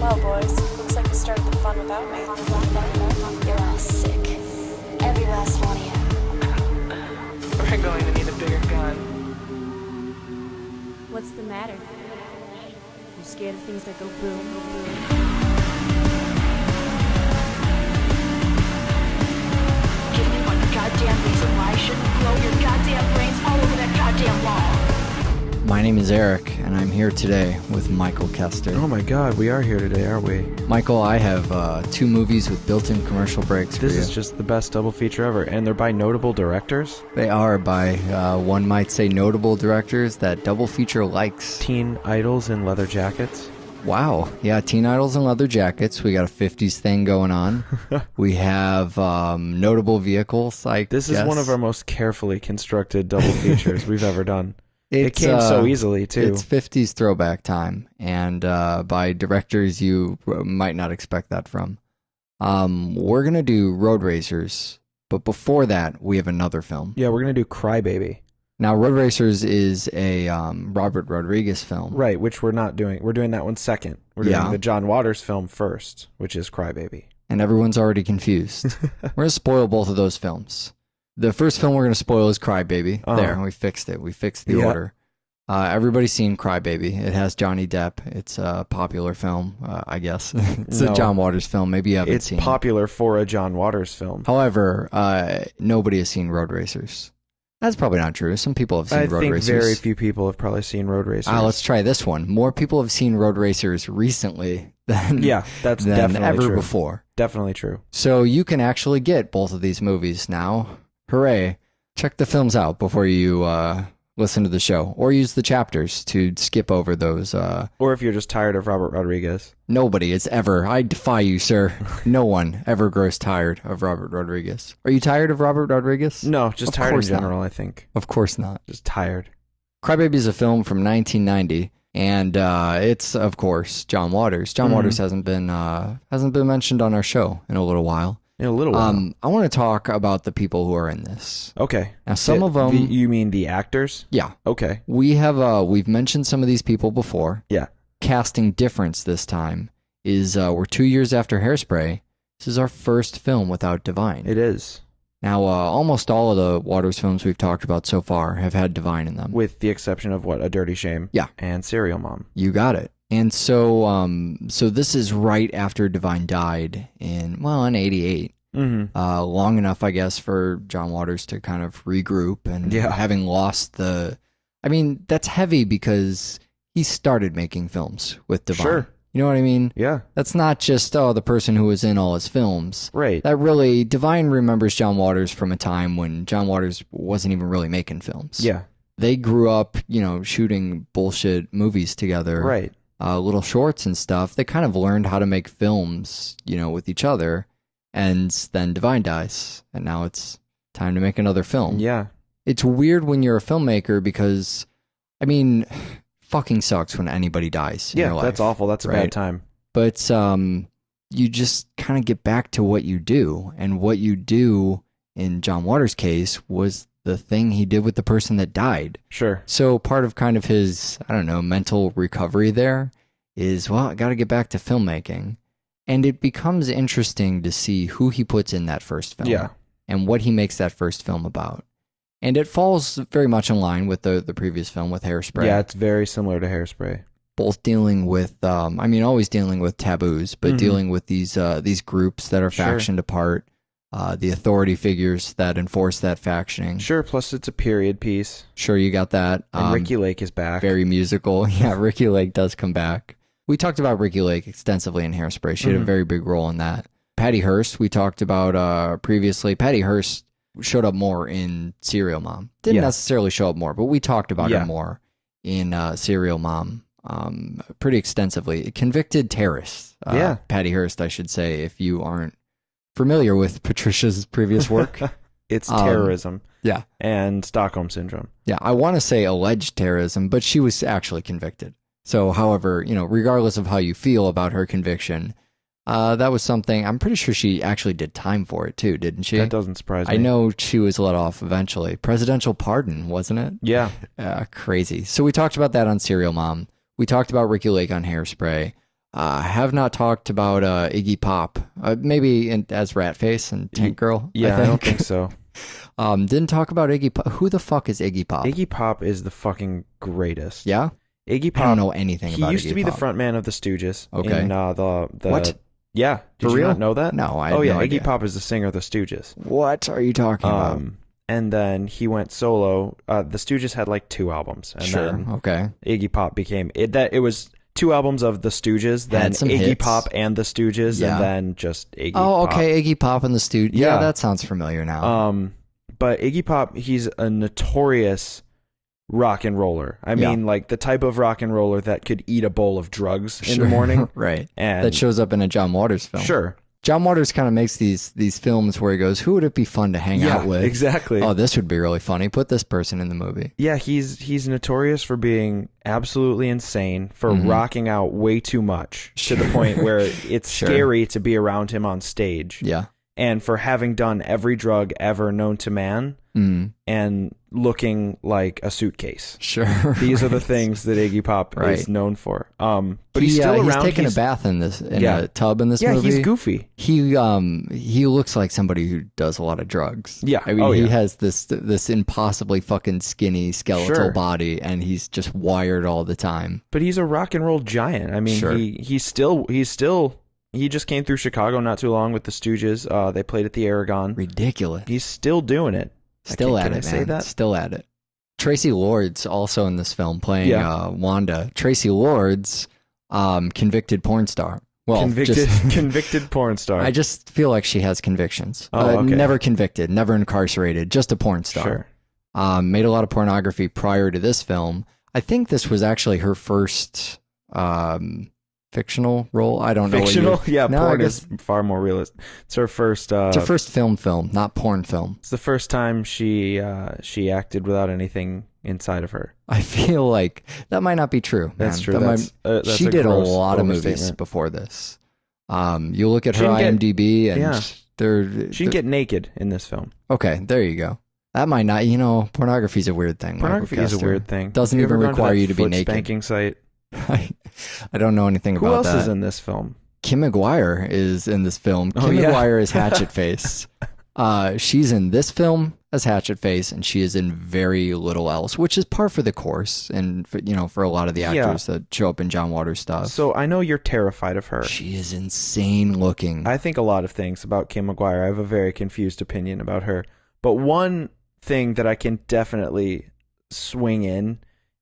Well, boys, looks like you started the fun without me. You're all sick. Every last one of you. We're going to need a bigger gun. What's the matter? You scared of things that go boom, boom? Give me one goddamn reason why I shouldn't blow your goddamn brains all over that goddamn wall. My name is Eric, and I'm here today with Michael Kester. Oh my god, we are here today, aren't we? Michael, I have 2 movies with built-in commercial breaks for you. This is just the best double feature ever, and they're by notable directors. They are by, one might say, notable directors that double feature likes. Teen idols in leather jackets. Wow. Yeah, teen idols and leather jackets. We got a 50s thing going on. We have notable vehicles. This is one of our most carefully constructed double features we've ever done. It came so easily, too. It's 50s throwback time, and by directors you might not expect that from. We're going to do Roadracers, but before that, we have another film. Yeah, we're going to do Crybaby. Now, Roadracers is a Robert Rodriguez film. Right, which we're not doing. We're doing that one second. We're doing the John Waters film first, which is Crybaby. And everyone's already confused. We're going to spoil both of those films. The first film we're going to spoil is Crybaby. There, we fixed it. We fixed the order. Everybody's seen Crybaby. It has Johnny Depp. It's a popular film, I guess. It's a John Waters film. Maybe you haven't seen it. It's popular for a John Waters film. However, nobody has seen Roadracers. That's probably not true. Some people have seen Roadracers. I think very few people have probably seen Roadracers. Let's try this one. More people have seen Roadracers recently than, that's than definitely ever true. before. Definitely true. So you can actually get both of these movies now. Hooray. Check the films out before you listen to the show, or use the chapters to skip over those. Or if you're just tired of Robert Rodriguez. Nobody is ever, I defy you, sir. No one ever grows tired of Robert Rodriguez. Are you tired of Robert Rodriguez? No, just tired in general, I think. Of course not. Just tired. Crybaby is a film from 1990, and it's, of course, John Waters. John Waters hasn't been mentioned on our show in a little while. In a little while. I want to talk about the people who are in this. Okay. Now, some of them... you mean the actors? Yeah. Okay. We've mentioned some of these people before. Yeah. Casting difference this time is we're 2 years after Hairspray. This is our first film without Divine. It is. Now, almost all of the Waters films we've talked about so far have had Divine in them. With the exception of, A Dirty Shame? Yeah. And Serial Mom. You got it. And so this is right after Divine died in 88. Long enough, I guess, for John Waters to kind of regroup and having lost that's heavy because he started making films with Divine. Sure. You know what I mean? Yeah. That's not just, the person who was in all his films. Right. That really, Divine remembers John Waters from a time when John Waters wasn't even really making films. Yeah. They grew up, shooting bullshit movies together. Right. Little shorts and stuff. They kind of learned how to make films, with each other. And then Divine dies. And now it's time to make another film. Yeah. It's weird when you're a filmmaker because, fucking sucks when anybody dies in your life. That's awful. That's a bad time. But you just kind of get back to what you do. And what you do, in John Waters' case, was the thing he did with the person that died. Sure. So part of kind of his, mental recovery there is, I got to get back to filmmaking. And it becomes interesting to see who he puts in that first film. Yeah. And what he makes that first film about. And it falls very much in line with the previous film with Hairspray. Yeah, it's very similar to Hairspray. Both dealing with, always dealing with taboos, but dealing with these groups that are factioned apart, the authority figures that enforce that factioning. Sure, plus it's a period piece. Sure, you got that. And Ricky Lake is back. Very musical. Yeah, Ricky Lake does come back. We talked about Ricky Lake extensively in Hairspray. She had a very big role in that. Patty Hearst, we talked about previously. Patty Hearst showed up more in Serial Mom. Didn't necessarily show up more, but we talked about her more in Serial Mom pretty extensively. Convicted terrorist. Patty Hearst, I should say, if you aren't familiar with Patricia's previous work. It's terrorism. Yeah. And Stockholm Syndrome. Yeah, I want to say alleged terrorism, but she was actually convicted. So, however, regardless of how you feel about her conviction, that was something, I'm pretty sure she actually did time for it too, didn't she? That doesn't surprise me. I know she was let off eventually. Presidential pardon, wasn't it? Yeah. Crazy. So we talked about that on Serial Mom. We talked about Ricky Lake on Hairspray. Have not talked about Iggy Pop. Maybe as Ratface and Tank Girl. Yeah, I don't think so. Didn't talk about Iggy Pop. Who the fuck is Iggy Pop? Iggy Pop is the fucking greatest. Yeah? Iggy Pop. I don't know anything about Iggy Pop. He used to be the front man of the Stooges. Okay. In, the What? Yeah. Did For you real? not know that? No, I had Oh, yeah. no idea. Iggy Pop is the singer of the Stooges. What are you talking about? And then he went solo. The Stooges had like 2 albums. And then Okay. Iggy Pop became... It was 2 albums of the Stooges, then Had some Iggy hits. Pop and the Stooges, Yeah. and then just Iggy Pop. Oh, okay. Iggy Pop in the studio. Yeah, Yeah. that sounds familiar now. But Iggy Pop, he's a notorious rock and roller. I mean, like the type of rock and roller that could eat a bowl of drugs in the morning. Right. And That shows up in a John Waters film. Sure. John Waters kind of makes these films where he goes, who would it be fun to hang out with? Exactly. Oh, this would be really funny. Put this person in the movie. Yeah, he's notorious for being absolutely insane, for rocking out way too much to the point where it's scary to be around him on stage. Yeah. And for having done every drug ever known to man and looking like a suitcase. Sure. These are the things that Iggy Pop is known for. But he's still around. He's taking a bath in a tub in this movie. Yeah, he's goofy. He looks like somebody who does a lot of drugs. Yeah. I mean, he has this impossibly fucking skinny skeletal body, and he's just wired all the time. But he's a rock and roll giant. I mean, he just came through Chicago not too long with the Stooges. They played at the Aragon. Ridiculous. He's still doing it. Still at Can I it, say man. that? Still at it. Tracy Lords also in this film playing Wanda. Tracy Lords, convicted porn star. Well, convicted porn star. I just feel like she has convictions. Oh, okay. Never convicted, never incarcerated, just a porn star. Sure. Made a lot of pornography prior to this film. I think this was actually her first fictional role. I don't know. Fictional? Yeah, No, porn I guess- is far more realistic. It's her first... it's her first film, not porn film. It's the first time she acted without anything inside of her. I feel like that might not be true. That's man. true. That's She a did a gross lot of movies overstatement. before this. You look at She her didn't IMDb, and She didn't get naked in this film. okay. There you go. That might not. Pornography is a weird thing. Pornography Michael is a Kester. weird thing. Doesn't Have you even ever gone require that you to be foot naked. Spanking site. I don't know anything Who about else that. is in this film? Kim McGuire is in this film. Oh, Kim yeah. McGuire is Hatchet Face. She's in this film as Hatchet Face, and she is in very little else, which is par for the course. And for a lot of the actors that show up in John Waters stuff. So I know you're terrified of her. She is insane looking. I think a lot of things about Kim McGuire. I have a very confused opinion about her. But one thing that I can definitely swing in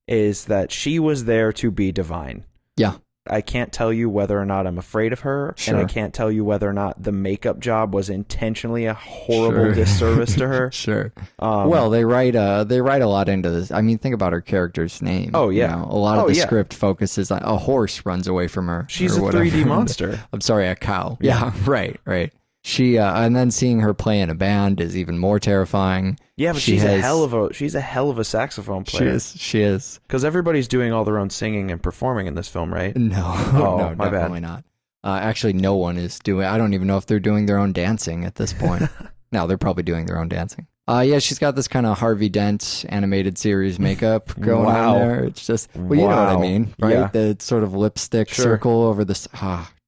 is that she was there to be divine. Yeah. I can't tell you whether or not I'm afraid of her, Sure. and I can't tell you whether or not the makeup job was intentionally a horrible disservice to her. Sure. Well, they write a lot into this. I mean, think about her character's name. Oh, yeah. A lot of the script focuses on a horse runs away from her. She's or a whatever. 3D monster. I'm sorry, a cow. Yeah, right. She and then seeing her play in a band is even more terrifying. Yeah, but she's a hell of a saxophone player. She is. Because everybody's doing all their own singing and performing in this film, right? No, Oh, my bad. definitely not. Actually, no one is doing. I don't even know if they're doing their own dancing at this point. No, they're probably doing their own dancing. Yeah, she's got this kind of Harvey Dent animated series makeup going on there. It's just, well, you know what I mean, right? Yeah. The sort of lipstick circle over this.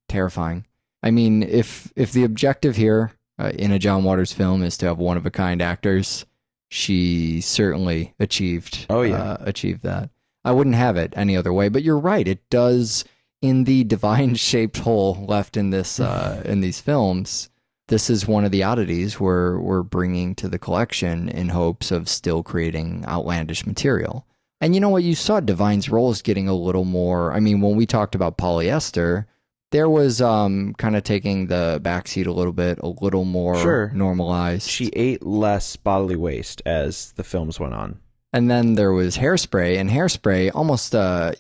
Terrifying. I mean, if the objective here in a John Waters film is to have one of a kind actors, she certainly achieved. Achieved that. I wouldn't have it any other way. But you're right. It does, in the divine shaped hole left in this in these films. This is one of the oddities we're bringing to the collection in hopes of still creating outlandish material. And you know what? You saw Divine's roles getting a little more. I mean, when we talked about Polyester, there was kind of taking the backseat a little more normalized. She ate less bodily waste as the films went on. And then there was Hairspray, and Hairspray almost a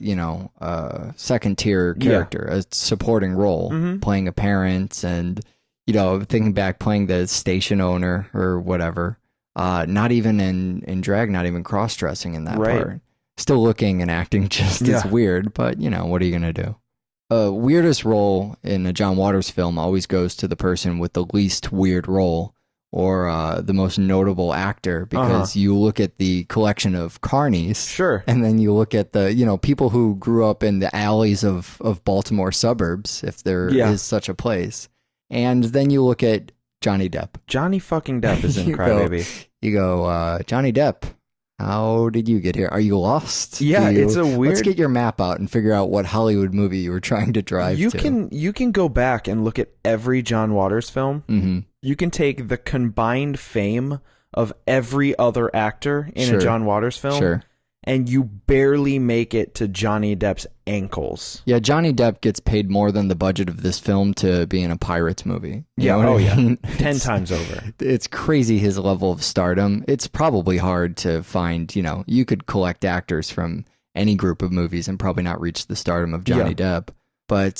second tier character, a supporting role, playing a parent, and thinking back, playing the station owner or whatever. Not even in drag, not even cross dressing in that part. Still looking and acting just as weird, but what are you gonna do? Weirdest role in a John Waters film always goes to the person with the least weird role, or the most notable actor, because you look at the collection of carnies. Sure. And then you look at the, people who grew up in the alleys of Baltimore suburbs, if there is such a place. And then you look at Johnny Depp. Johnny fucking Depp is in Crybaby. You go, Johnny Depp, how did you get here? Are you lost? Yeah, it's a weird... Let's get your map out and figure out what Hollywood movie you were trying to drive to. You can go back and look at every John Waters film. Mm-hmm. You can take the combined fame of every other actor in a John Waters film, and you barely make it to Johnny Depp's ankles. Yeah, Johnny Depp gets paid more than the budget of this film to be in a Pirates movie. You know what I mean? 10 times over. It's crazy, his level of stardom. It's probably hard to find, you could collect actors from any group of movies and probably not reach the stardom of Johnny Depp. But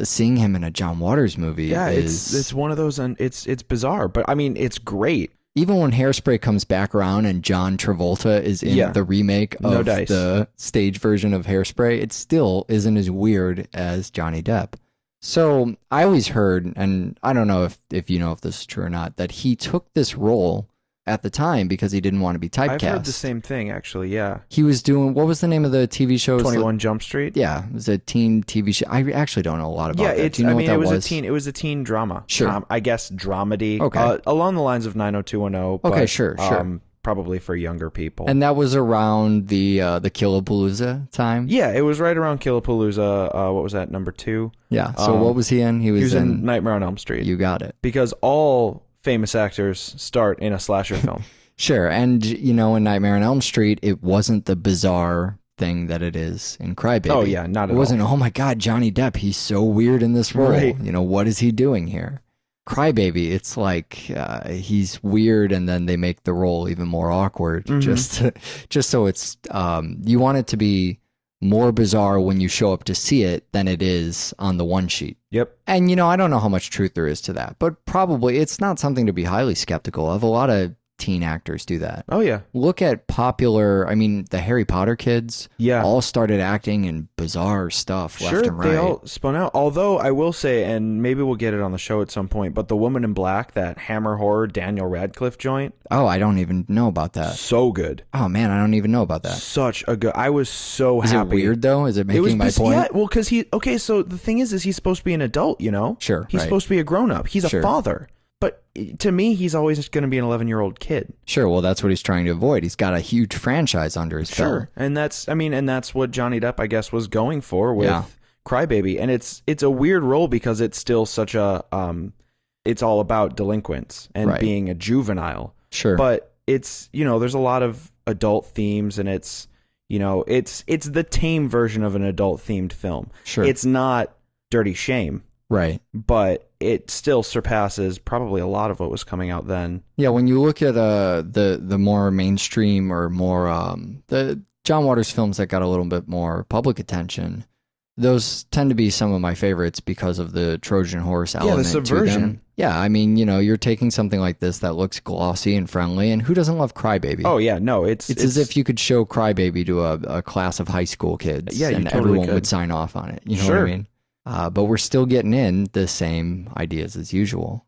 seeing him in a John Waters movie is... it's one of those, and it's bizarre, but I mean, it's great. Even when Hairspray comes back around and John Travolta is in the remake of the stage version of Hairspray, it still isn't as weird as Johnny Depp. So I always heard, and I don't know if you know if this is true or not, that he took this role at the time because he didn't want to be typecast. I've heard the same thing, actually, yeah. He was doing, what was the name of the TV show? 21 Jump Street? Yeah, it was a teen TV show. I actually don't know a lot about that. Do you know what that was? It was a teen drama. Sure. I guess dramedy. Okay. Along the lines of 90210. Okay, but, sure. Probably for younger people. And that was around the Killapalooza time? Yeah, it was right around Killapalooza. What was that, number 2? Yeah, so what was he in? He was in Nightmare on Elm Street. You got it. Because all famous actors start in a slasher film. Sure, and in Nightmare on Elm Street, it wasn't the bizarre thing that it is in Crybaby. Oh yeah, not at all. It wasn't, oh my God, Johnny Depp, he's so weird in this role. Right. What is he doing here? Crybaby, it's like he's weird, and then they make the role even more awkward, just so it's you want it to be more bizarre when you show up to see it than it is on the one sheet. Yep. And I don't know how much truth there is to that, but probably it's not something to be highly skeptical of. A lot of teen actors do that. Oh yeah. Look at popular, the Harry Potter kids all started acting in bizarre stuff left and right. They all spun out. Although I will say, and maybe we'll get it on the show at some point, but The Woman in Black, that Hammer Horror Daniel Radcliffe joint. Oh, I don't even know about that. So good. Oh man, I don't even know about that. Such a good, I was so happy. Is it weird though? Is it making my point? Yeah, well, because so the thing is he's supposed to be an adult, Sure. He's supposed to be a grown-up. He's a father. But to me, he's always going to be an 11-year-old kid. Sure, well, that's what he's trying to avoid. He's got a huge franchise under his belt. Sure, and that's what Johnny Depp, I guess, was going for with Crybaby. And it's a weird role because it's still such a, it's all about delinquents and being a juvenile. Sure. But it's, there's a lot of adult themes, and it's, it's the tame version of an adult-themed film. Sure. It's not Dirty Shame. Right. But it still surpasses probably a lot of what was coming out then. Yeah, when you look at the more mainstream or more the John Waters films that got a little bit more public attention, those tend to be some of my favorites because of the Trojan horse element. Yeah, the subversion. To them. Yeah, you're taking something like this that looks glossy and friendly, and who doesn't love Crybaby? Oh yeah, no, it's as if you could show Crybaby to a class of high school kids, and totally everyone could. would sign off on it. You know what I mean? But we're still getting in the same ideas as usual.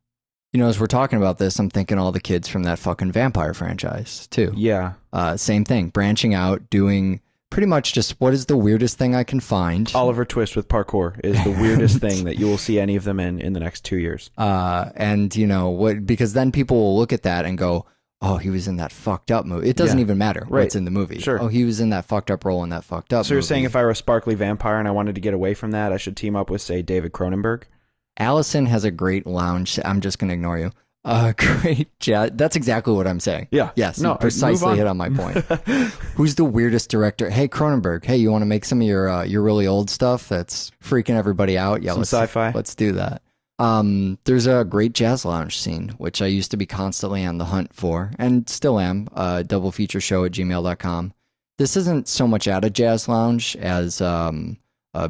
As we're talking about this, I'm thinking all the kids from that fucking vampire franchise, too. Yeah. Same thing. Branching out, doing pretty much just what is the weirdest thing I can find. Oliver Twist with parkour is the weirdest thing that you will see any of them in the next 2 years. And, because then people will look at that and go, oh, he was in that fucked up movie. It doesn't even matter what's in the movie. Sure. Oh, he was in that fucked up role in that fucked up movie. So you're saying if I were a sparkly vampire and I wanted to get away from that, I should team up with, say, David Cronenberg? Allison has a great lounge. I'm just going to ignore you. Great jazz. That's exactly what I'm saying. Yeah. Yes. No, precisely hit on my point. Who's the weirdest director? Hey, Cronenberg. Hey, you want to make some of your really old stuff that's freaking everybody out? Yeah. Some sci-fi. Let's do that. There's a great jazz lounge scene, which I used to be constantly on the hunt for, and still am, doublefeatureshow@gmail.com. This isn't so much at a jazz lounge as a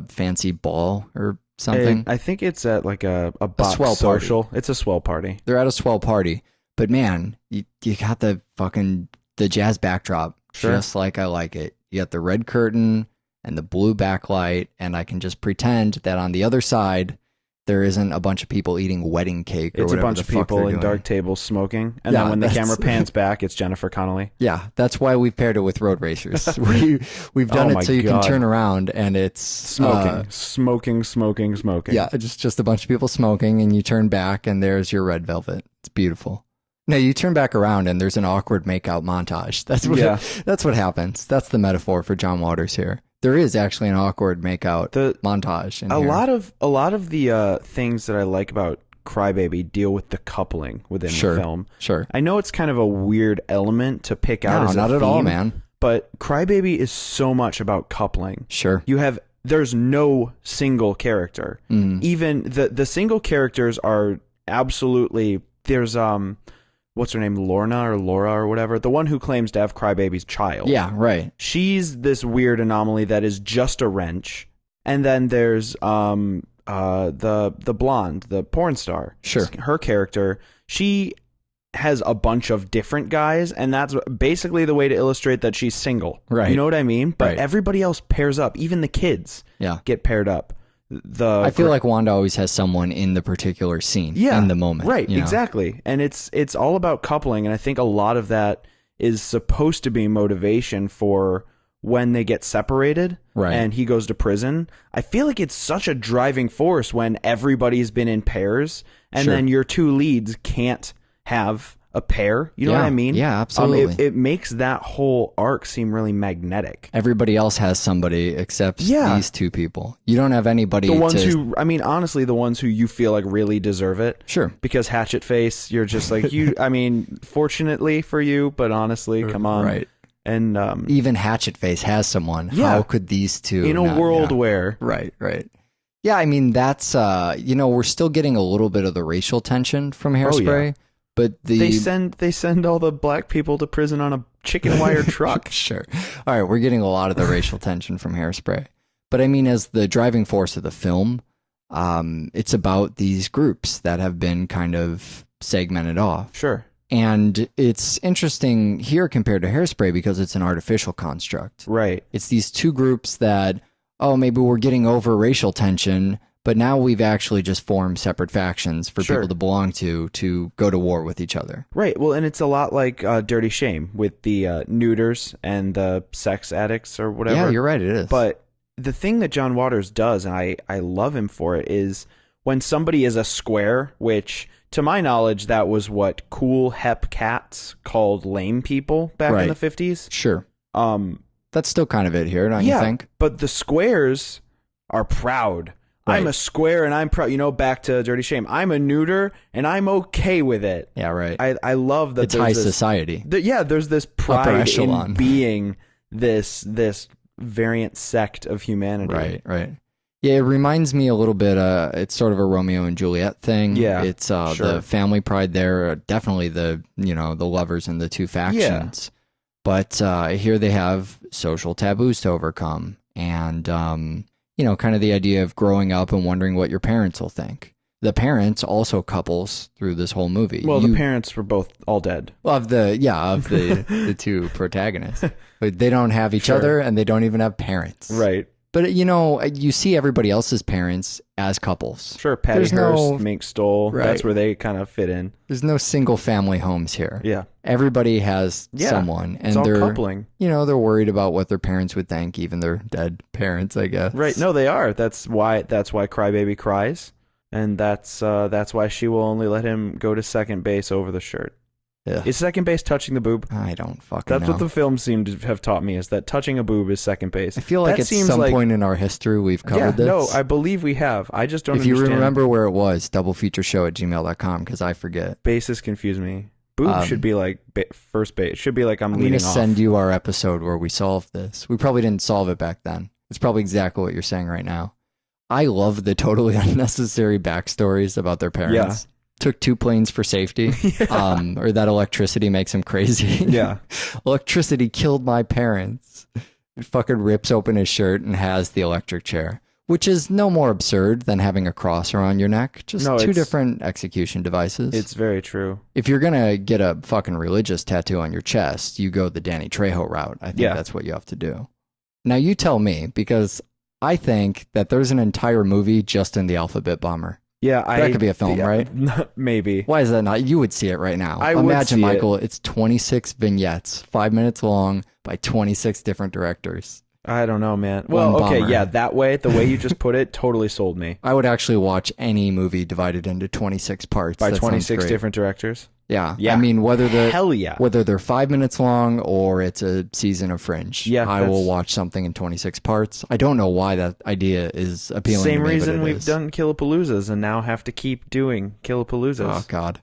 fancy ball or something. I think it's at like a box swell social. Party. It's a swell party. They're at a swell party. But man, you got the jazz backdrop, just like I like it. You got the red curtain and the blue backlight, and I can just pretend that on the other side there isn't a bunch of people eating wedding cake or It's a whatever bunch the of fuck people they're in doing. dark tables smoking, and Yeah, then when the that's- camera pans back, it's Jennifer Connelly. Yeah, that's why we've paired it with Road Racers. We've done Oh it my so you God. can turn around and it's Smoking. Yeah, just a bunch of people smoking, and you turn back and there's your red velvet. It's beautiful. No, you turn back around and there's an awkward makeout montage. That's what happens. That's the metaphor for John Waters here. There is actually an awkward makeout montage. In a here. lot of the things that I like about Crybaby deal with the coupling within the film. Sure. I know it's kind of a weird element to pick out. No, as not a at all, theme, man. But Crybaby is so much about coupling. Sure. There's no single character. Even the single characters are absolutely. There's what's her name, Lorna or Laura or whatever, the one who claims to have Crybaby's child. Yeah, right. She's this weird anomaly that is just a wrench. And then there's the blonde, the porn star. Sure. Her character, she has a bunch of different guys, and that's basically the way to illustrate that she's single. Right. You know what I mean? But Right. everybody else pairs up. Even the kids get paired up. I feel like Wanda always has someone in the particular scene, in the moment. Right, you know? exactly. And it's all about coupling, and I think a lot of that is supposed to be motivation for when they get separated and he goes to prison. I feel like it's such a driving force when everybody's been in pairs and then your two leads can't have a pair. You know what I mean? Yeah, absolutely. It makes that whole arc seem really magnetic. Everybody else has somebody except these two people. You don't have anybody. The ones who, I mean, honestly, the ones who you feel like really deserve it. Sure. Because Hatchet Face, you're just like, I mean, fortunately for you, but honestly, come on. Right. And even Hatchet Face has someone. Yeah. How could these two in a world where Right. Yeah, I mean that's we're still getting a little bit of the racial tension from Hairspray, but they send all the black people to prison on a chicken wire truck. Sure. All right, we're getting a lot of the racial tension from Hairspray. But I mean as the driving force of the film, it's about these groups that have been kind of segmented off. Sure. And it's interesting here compared to Hairspray because it's an artificial construct. Right. It's these two groups that, maybe we're getting over racial tension, but now we've actually just formed separate factions for people to belong to go to war with each other. Right. Well, and it's a lot like Dirty Shame with the neuters and the sex addicts or whatever. Yeah, you're right, it is. But the thing that John Waters does, and I love him for it, is when somebody is a square, which to my knowledge, that was what cool hep cats called lame people back in the 50s. Sure. That's still kind of it here, don't you think? But the squares are proud. Right. I'm a square and I'm proud. You know, back to Dirty Shame. I'm a neuter and I'm okay with it. Yeah, right. I love that. It's high society. There's this pride echelon. in being this variant sect of humanity. Right. Yeah, it reminds me a little bit, it's sort of a Romeo and Juliet thing. Yeah, it's the family pride there, definitely the lovers in the two factions. But here they have social taboos to overcome and, kind of the idea of growing up and wondering what your parents will think. The parents also couples through this whole movie. Well, the parents were both all dead. Well, of the two protagonists. But they don't have each other and they don't even have parents. Right. But, you see everybody else's parents as couples. Sure, Patty Hearst, Mink Stoll, that's where they kind of fit in. There's no single family homes here. Yeah. Everybody has someone. And it's all they're coupling. They're worried about what their parents would think, even their dead parents, I guess. Right. No, they are. That's why Crybaby cries. And that's why she will only let him go to second base over the shirt. Yeah. Is second base touching the boob? I don't fucking know. That's what the film seemed to have taught me, is that touching a boob is second base. I feel like at some point in our history we've covered this. No, I believe we have. I just don't understand. If you remember where it was, doublefeatureshow@gmail.com, because I forget. Bases confuse me. Boob should be like first base. It should be like I'm leading off. I'm going to send you our episode where we solved this. We probably didn't solve it back then. It's probably exactly what you're saying right now. I love the totally unnecessary backstories about their parents. Yeah. Took 2 planes for safety, or that electricity makes him crazy. Yeah. Electricity killed my parents. He fucking rips open his shirt and has the electric chair, which is no more absurd than having a cross around your neck. Just two different execution devices. It's very true. If you're going to get a fucking religious tattoo on your chest, you go the Danny Trejo route. I think that's what you have to do. Now you tell me, because I think that there's an entire movie just in the Alphabet Bomber. Yeah, that could be a film, right? Maybe. Why is that not? You would see it right now. I would Imagine, see Michael, it's 26 vignettes, 5 minutes long by 26 different directors. I don't know, man. Well, One okay, bomber. yeah, that way, the way you just put it, totally sold me. I would actually watch any movie divided into 26 parts. By That sounds 26 great. different directors? Yeah. Yeah. I mean, Hell yeah. whether they're 5 minutes long or it's a season of Fringe, Yeah, I will watch something in 26 parts. I don't know why that idea is appealing Same to me, reason but it we've is. done Killapaloozas and now have to keep doing Killapaloozas. Oh, God.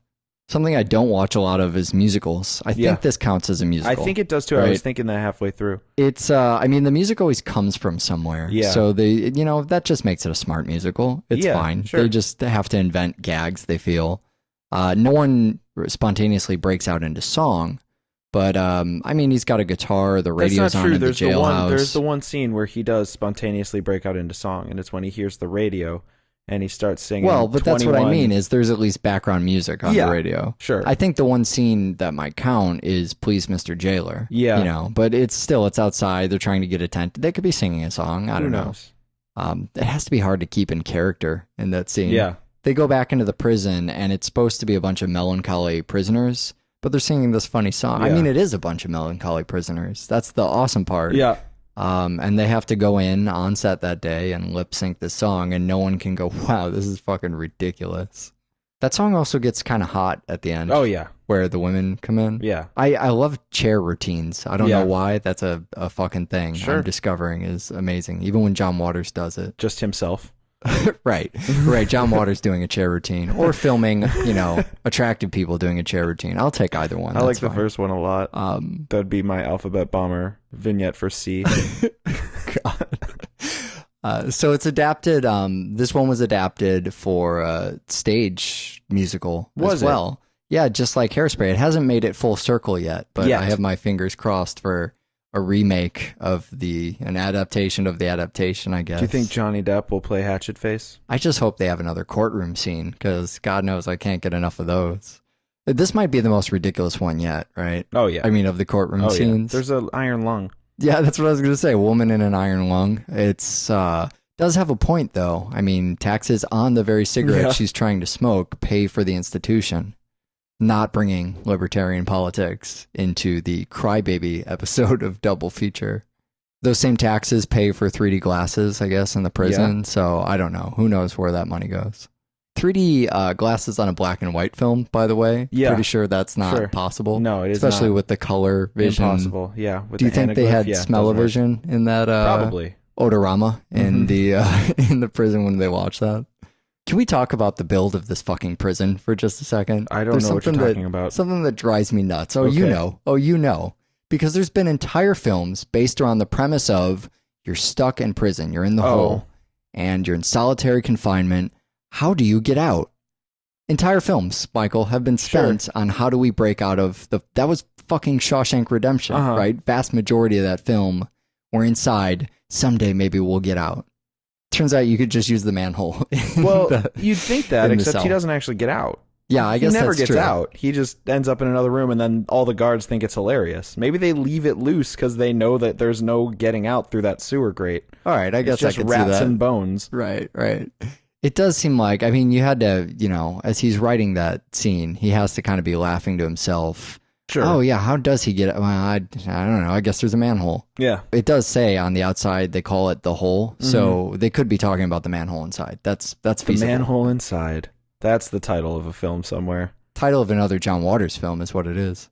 Something I don't watch a lot of is musicals. I think this counts as a musical. I think it does too. Right? I was thinking that halfway through. It's, I mean, the music always comes from somewhere. Yeah. So that just makes it a smart musical. It's fine. Sure. They just have to invent gags, they feel. No one spontaneously breaks out into song, but, I mean, he's got a guitar, the radio's That's not on true. in the jailhouse. There's the one scene where he does spontaneously break out into song, and it's when he hears the radio and he starts singing. Well, but that's what I 21. mean is there's at least background music on the radio. Sure. I think the one scene that might count is Please Mr. Jailer. Yeah. You know, but it's outside. They're trying to get attention. They could be singing a song. I don't know. It has to be hard to keep in character in that scene. Yeah. They go back into the prison and it's supposed to be a bunch of melancholy prisoners, but they're singing this funny song. Yeah. I mean, it is a bunch of melancholy prisoners. That's the awesome part. Yeah. And they have to go in on set that day and lip sync the song, and no one can go, wow, this is fucking ridiculous. That song also gets kind of hot at the end. Oh, yeah. Where the women come in. Yeah. I love chair routines. I don't know why. That's a fucking thing I'm discovering is amazing. Even when John Waters does it. Just himself. Right. John Waters doing a chair routine or filming, attractive people doing a chair routine. I'll take either one. I like That's the fine. first one a lot. That'd be my Alphabet Bomber vignette for C. So it's adapted. This one was adapted for a stage musical as well. Yeah, just like Hairspray. It hasn't made it full circle yet, but I have my fingers crossed for a remake of an adaptation of the adaptation, I guess. Do you think Johnny Depp will play Hatchet Face? I just hope they have another courtroom scene because God knows I can't get enough of those. This might be the most ridiculous one yet, right? Oh, yeah. I mean, of the courtroom scenes. Yeah. There's an iron lung. Yeah, that's what I was going to say. Woman in an iron lung. It's does have a point, though. I mean, taxes on the very cigarette she's trying to smoke pay for the institution. Not bringing libertarian politics into the Crybaby episode of Double Feature. Those same taxes pay for 3D glasses, I guess, in the prison. Yeah. So I don't know. Who knows where that money goes? 3D glasses on a black and white film, by the way. Yeah. Pretty sure that's not possible. No, it is especially not. With the color vision. Impossible, yeah. Do you think they had smell-o-vision in that probably odorama in the prison when they watched that? Can we talk about the build of this fucking prison for just a second? I don't know what you're talking about. Something that drives me nuts. Oh, you know. Oh, you know. Because there's been entire films based around the premise of you're stuck in prison, you're in the hole, and you're in solitary confinement. How do you get out? Entire films, Michael, have been spent on how do we break out of that was fucking Shawshank Redemption, right? Vast majority of that film, we're inside. Someday maybe we'll get out. Turns out you could just use the manhole. Well, you'd think that, except he doesn't actually get out. Yeah, I guess he never that's gets true. out. He just ends up in another room, and then all the guards think it's hilarious. Maybe they leave it loose because they know that there's no getting out through that sewer grate. All right, I guess it's just I can rats see that. and bones. Right. It does seem like, I mean, you had to, as he's writing that scene, he has to kind of be laughing to himself. Sure. Oh, yeah, how does he get it? Well, I don't know. I guess there's a manhole. Yeah. It does say on the outside, they call it the hole. So they could be talking about the manhole inside. That's feasible. The manhole inside. That's the title of a film somewhere. Title of another John Waters film is what it is.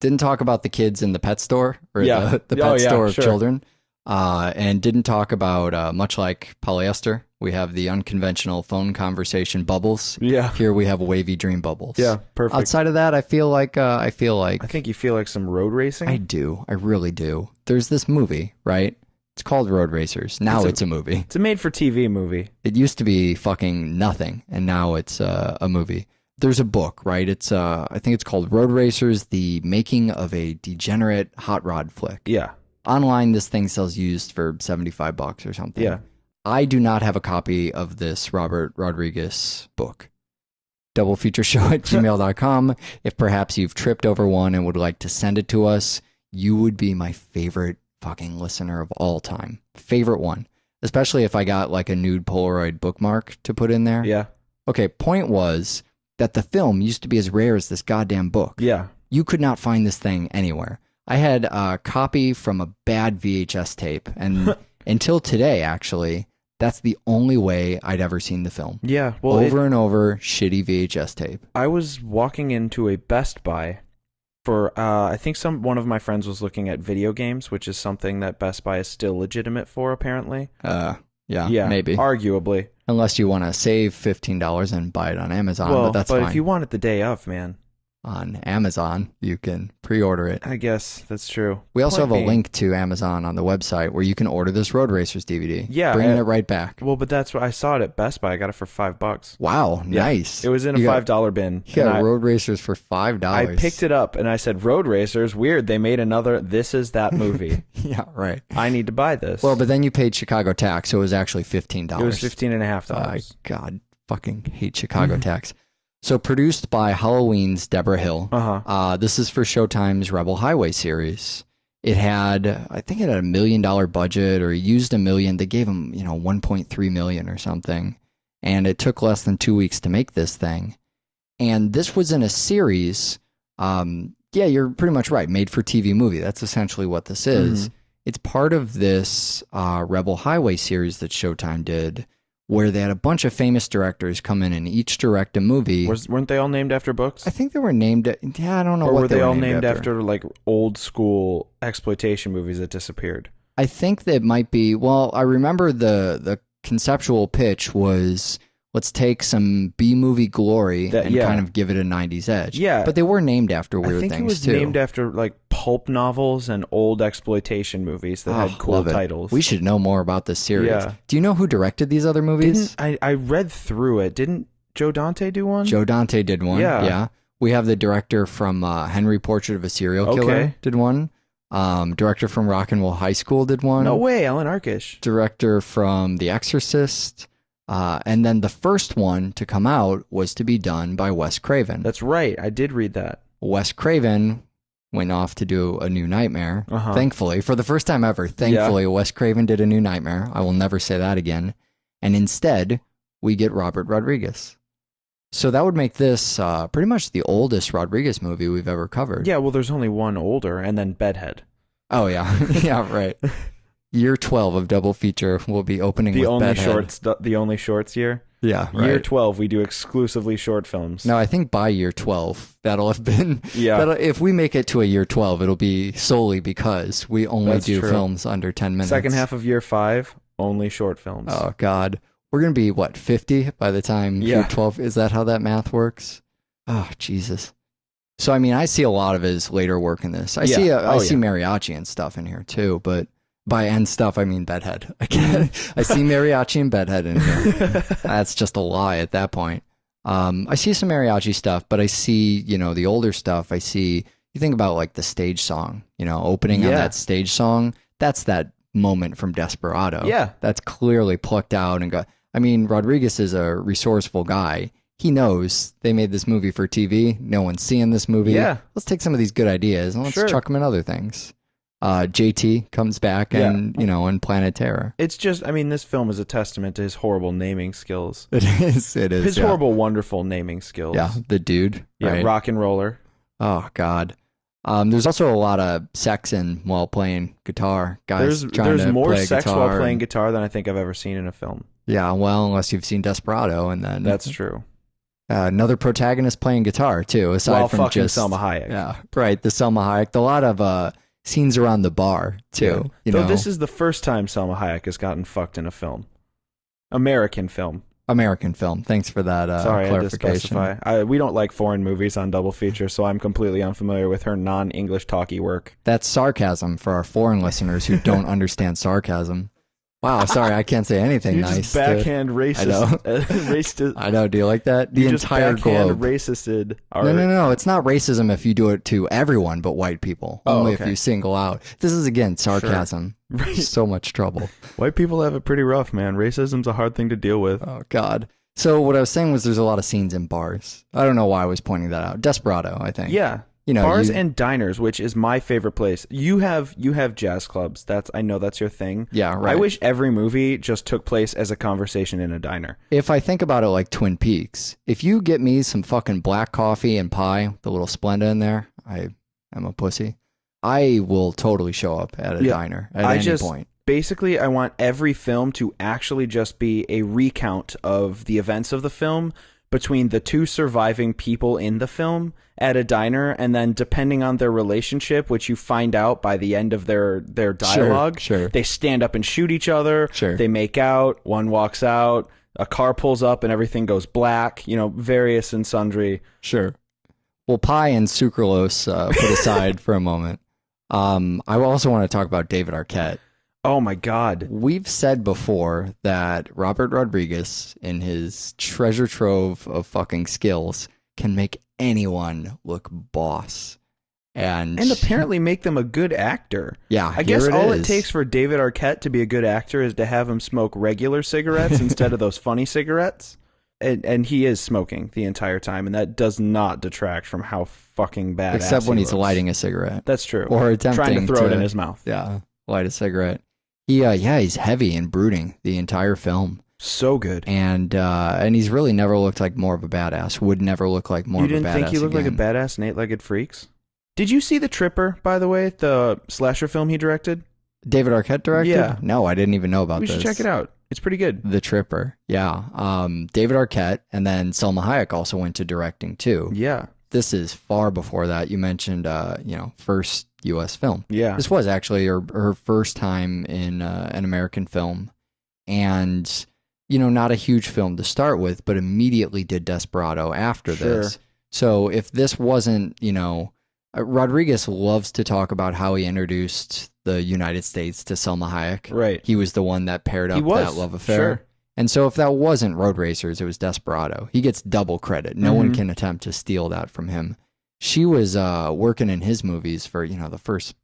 Didn't talk about the kids in the pet store or the pet store of children. And didn't talk about, much like polyester, we have the unconventional phone conversation bubbles. Yeah. Here we have wavy dream bubbles. Yeah, perfect. Outside of that, I feel like... I think you feel like some road racing? I do. I really do. There's this movie, right? It's called Roadracers. Now it's a movie. It's a made-for-TV movie. It used to be fucking nothing, and now it's a movie. There's a book, right? It's I think it's called Roadracers, The Making of a Degenerate Hot Rod Flick. Yeah. Online, this thing sells used for $75 or something. Yeah. I do not have a copy of this Robert Rodriguez book. Doublefeatureshow@gmail.com. If perhaps you've tripped over one and would like to send it to us, you would be my favorite fucking listener of all time. Favorite one. especially if I got like a nude Polaroid bookmark to put in there. Yeah. Okay, point was that the film used to be as rare as this goddamn book. Yeah. You could not find this thing anywhere. I had a copy from a bad VHS tape, and until today, actually, that's the only way I'd ever seen the film. Yeah. Well, over and over, shitty VHS tape. I was walking into a Best Buy for, I think one of my friends was looking at video games, which is something that Best Buy is still legitimate for, apparently. Yeah, maybe. Arguably. Unless you want to save $15 and buy it on Amazon, Well, but that's fine. if you want it the day of, man. On Amazon, you can pre-order it. I guess that's true. We also have a link to Amazon on the website where you can order this Roadracers DVD. Yeah. Bringing it right back. Well, but that's what I saw it at Best Buy. I got it for $5. Wow, Yeah. nice. It was in a $5 bin. You got Roadracers for $5. I picked it up and I said, Roadracers, weird. They made another This Is That movie. Yeah, right. I need to buy this. Well, but then you paid Chicago tax, so it was actually $15. It was $15.50. God, fucking hate Chicago tax. So produced by Halloween's Deborah Hill. This is for Showtime's Rebel Highway series. I think it had $1 million budget, or used $1 million. They gave him, $1.3 million or something. And it took less than 2 weeks to make this thing. And this was in a series. Yeah, you're pretty much right. Made for TV movie. That's essentially what this is. It's part of this Rebel Highway series that Showtime did, where they had a bunch of famous directors come in and each direct a movie. Weren't they all named after books? I think they were named. Yeah, I don't know. Or what were they all named after like old school exploitation movies that disappeared? I think that might be. Well, I remember the conceptual pitch was, let's take some B-movie glory and kind of give it a 90s edge. Yeah. But they were named after weird things, too. I think it was named after like pulp novels and old exploitation movies that had cool titles. We should know more about this series. Yeah. Do you know who directed these other movies? I read through it. Didn't Joe Dante do one? Joe Dante did one. Yeah. We have the director from Henry Portrait of a Serial Killer did one. Director from Rock and Roll High School did one. No way, Alan Arkish. Director from The Exorcist. And then the first one to come out was to be done by Wes Craven. That's right. I did read that. Wes Craven went off to do A New Nightmare. Thankfully, for the first time ever, Wes Craven did A New Nightmare. I will never say that again. And instead, we get Robert Rodriguez. So that would make this pretty much the oldest Rodriguez movie we've ever covered. Yeah, well, there's only one older, and then Bedhead. Oh, yeah. Yeah, right. Year 12 of Double Feature will be opening with Bedhead. The only shorts year? Yeah, right. Year 12, we do exclusively short films. No, I think by year 12, that'll have been... Yeah. If we make it to a year 12, it'll be solely because we only do films under 10 minutes. Second half of year 5, only short films. Oh, God. We're going to be, 50 by the time year 12? Is that how that math works? Oh, Jesus. So, I mean, I see a lot of his later work in this. I see mariachi and stuff in here, too, but... By end stuff, I mean Bedhead. I see mariachi and Bedhead in here. That's just a lie at that point. I see some mariachi stuff, but I see, the older stuff. You think about like the stage song, opening on that stage song. That's that moment from Desperado. Yeah. That's clearly plucked out and got. I mean, Rodriguez is a resourceful guy. He knows they made this movie for TV. No one's seeing this movie. Yeah. Let's take some of these good ideas and let's chuck them in other things. JT comes back and, in Planet Terror. It's just, I mean, this film is a testament to his horrible naming skills. It is. His horrible, wonderful naming skills. Yeah, the dude. Yeah, right? rock and roller. Oh, God. There's also a lot of sex while playing guitar. Guys there's more play sex guitar while playing guitar than I think I've ever seen in a film. Yeah, well, unless you've seen Desperado, and then... That's true. Another protagonist playing guitar, too, aside while from fucking just... Selma Hayek. Yeah, right, the Selma Hayek. A lot of... scenes around the bar too. Though this is the first time Selma Hayek has gotten fucked in a film. American film. Thanks for that Sorry, clarification. I had to specify. We don't like foreign movies on Double Feature, so I'm completely unfamiliar with her non-English talkie work. That's sarcasm for our foreign listeners who don't understand sarcasm. Wow, sorry, I can't say anything nice. Just backhand racist. I know. Racist. I know. Do you like that? The entire globe. Racisted. No. It's not racism if you do it to everyone but white people. Only if you single out. This is again sarcasm. Sure. So much trouble. White people have it pretty rough, man. Racism's a hard thing to deal with. Oh God. So what I was saying was there's a lot of scenes in bars. I don't know why I was pointing that out. Desperado, I think. Yeah. bars and diners, which is my favorite place. You have jazz clubs. I know that's your thing. Yeah, right. I wish every movie just took place as a conversation in a diner. If I think about it like Twin Peaks, if you get me some fucking black coffee and pie, the little Splenda in there, I am a pussy. I will totally show up at a diner at any point. Basically, I want every film to actually just be a recount of the events of the film between the two surviving people in the film at a diner, and then depending on their relationship, which you find out by the end of their dialogue, sure. They stand up and shoot each other, sure. They make out, one walks out, a car pulls up and everything goes black, various and sundry. Sure. Well, pie and sucralose put aside for a moment. I also want to talk about David Arquette. Oh my God. We've said before that Robert Rodriguez, in his treasure trove of fucking skills, can make anyone look boss. And apparently make them a good actor. Yeah, I guess all it takes for David Arquette to be a good actor is to have him smoke regular cigarettes instead of those funny cigarettes. And he is smoking the entire time, and that does not detract from how fucking bad. Except when he's looks. lighting a cigarette. That's true. Or attempting trying to throw it in his mouth. Yeah, light a cigarette. He's heavy and brooding the entire film. So good. And he's really never looked like more of a badass. Would never look like more of a badass. You didn't think he looked like a badass in Eight-Legged Freaks? Did you see The Tripper, by the way, the slasher film he directed? David Arquette directed? Yeah. No, I didn't even know about this. We should check it out. It's pretty good. The Tripper. Yeah. David Arquette, and then Selma Hayek also went to directing too. Yeah. This is far before that. You mentioned, first U.S. film. Yeah. This was actually her first time in an American film. And, not a huge film to start with, but immediately did Desperado after this. So if this wasn't, Rodriguez loves to talk about how he introduced the United States to Selma Hayek. Right. He was the one that paired up that love affair. Sure. And so if that wasn't Roadracers, it was Desperado. He gets double credit. No one can attempt to steal that from him. She was working in his movies for, the first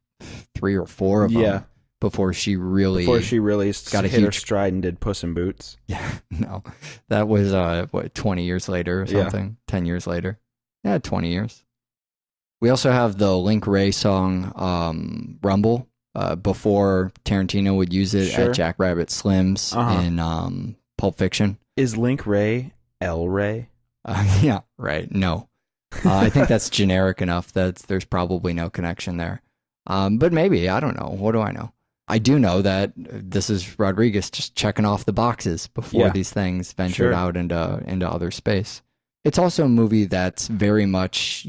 3 or 4 of them before she really got hit her stride and did Puss in Boots. Yeah, no. That was, 20 years later or something? 10 years later? Yeah, 20 years. We also have the Link Ray song, Rumble, before Tarantino would use it at Jackrabbit Slim's in Pulp Fiction. Is Link Ray El Ray? Yeah, right. No. I think that's generic enough that there's probably no connection there. But maybe, I don't know. What do I know? I do know that this is Rodriguez just checking off the boxes before these things ventured out into other space. It's also a movie that's very much,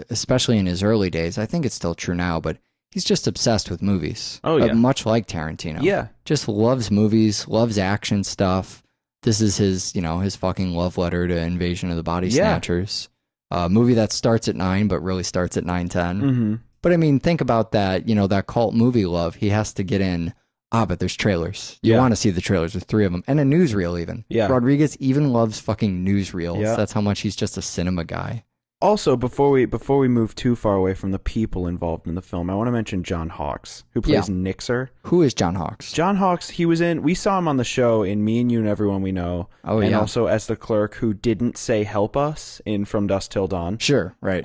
especially in his early days, I think it's still true now, but he's just obsessed with movies. Oh, yeah. Much like Tarantino. Yeah. Just loves movies, loves action stuff. This is his, his fucking love letter to Invasion of the Body Snatchers. A movie that starts at 9, but really starts at 9:10. Mm-hmm. But I mean, think about that, that cult movie love. He has to get in. But there's trailers. You want to see the trailers. There's 3 of them. And a newsreel even. Yeah. Rodriguez even loves fucking newsreels. Yeah. That's how much he's just a cinema guy. Also, before we move too far away from the people involved in the film, I want to mention John Hawkes, who plays Nixer. Who is John Hawkes? John Hawkes, we saw him on the show in Me and You and Everyone We Know. Oh, and also as the clerk who didn't say help us in From Dusk Till Dawn. Sure, right.